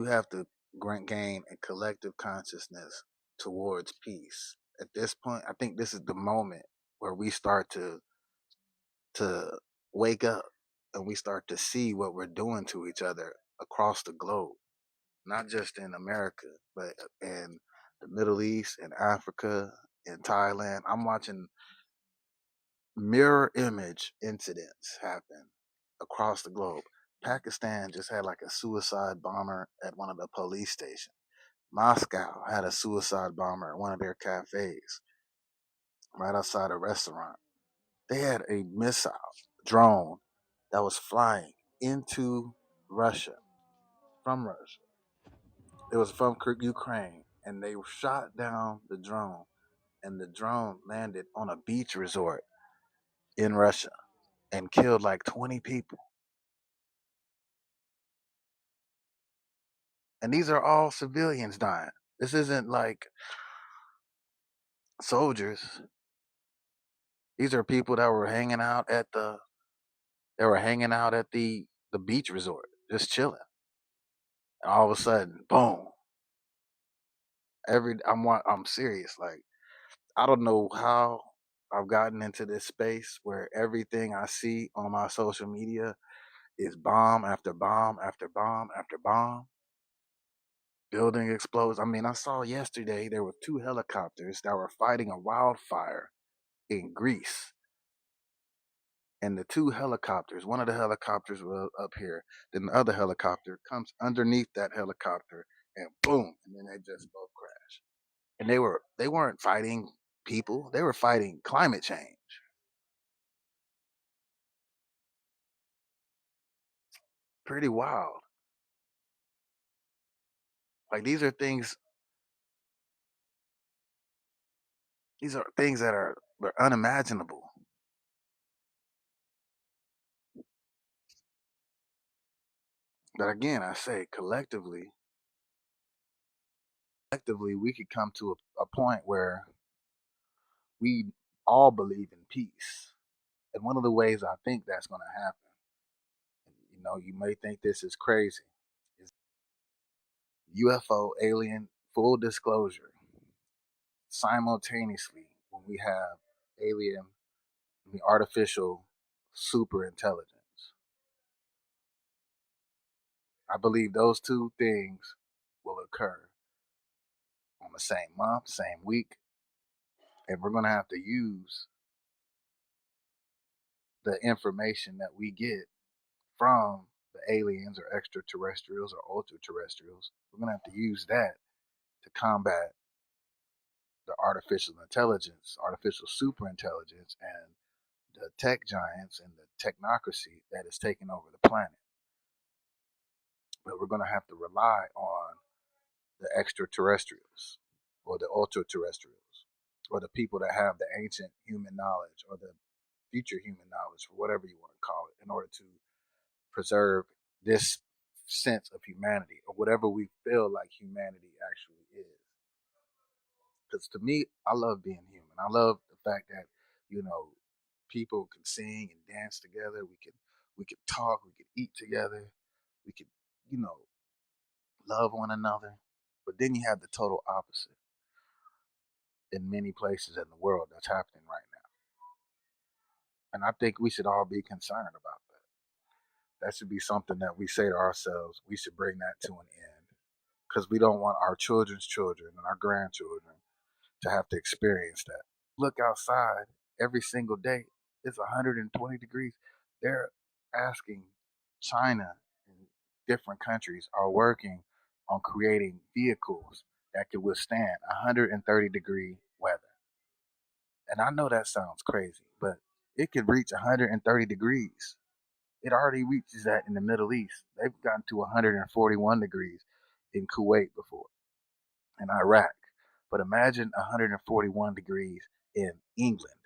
You have to gain a collective consciousness towards peace. At this point, I think this is the moment where we start to wake up and we start to see what we're doing to each other across the globe, not just in America, but in the Middle East, in Africa, in Thailand. I'm watching mirror image incidents happen across the globe. Pakistan just had like a suicide bomber at one of the police stations. Moscow had a suicide bomber at one of their cafes right outside a restaurant. They had a missile drone that was flying into Russia from Russia. It was from Ukraine, and they shot down the drone, and the drone landed on a beach resort in Russia and killed like 20 people. And these are all civilians dying. This isn't like soldiers. These are people that were hanging out at the beach resort, just chilling. And all of a sudden, boom! I'm serious. Like I don't know how I've gotten into this space where everything I see on my social media is bomb after bomb after bomb after bomb. Building explodes. I mean, I saw yesterday there were two helicopters that were fighting a wildfire in Greece. And the two helicopters, one of the helicopters was up here, then the other helicopter comes underneath that helicopter and boom, and then they just both crash. And they weren't fighting people, they were fighting climate change. Pretty wild. Like these are things that are unimaginable. But again, I say collectively we could come to a point where we all believe in peace. And one of the ways I think that's going to happen, you know, you may think this is crazy, is UFO alien full disclosure simultaneously when we have alien, the artificial super intelligence. I believe those two things will occur on the same month, same week, and we're going to have to use the information that we get from the aliens or extraterrestrials or ultra terrestrials. We're going to have to use that to combat the artificial intelligence, artificial super intelligence, and the tech giants and the technocracy that is taking over the planet. But we're going to have to rely on the extraterrestrials or the ultra terrestrials or the people that have the ancient human knowledge or the future human knowledge, or whatever you want to call it, in order to preserve this sense of humanity or whatever we feel like humanity actually is. Because to me, I love being human. I love the fact that you know people can sing and dance together. We could talk. We could eat together. We could love one another. But then you have the total opposite in many places in the world that's happening right now, and I think we should all be concerned about that. That should be something that we say to ourselves. We should bring that to an end because we don't want our children's children and our grandchildren to have to experience that. Look outside every single day. It's 120 degrees. They're asking China and different countries are working on creating vehicles that can withstand 130-degree weather. And I know that sounds crazy, but it could reach 130 degrees. It already reaches that in the Middle East. They've gotten to 141 degrees in Kuwait before, in Iraq. But imagine 141 degrees in England.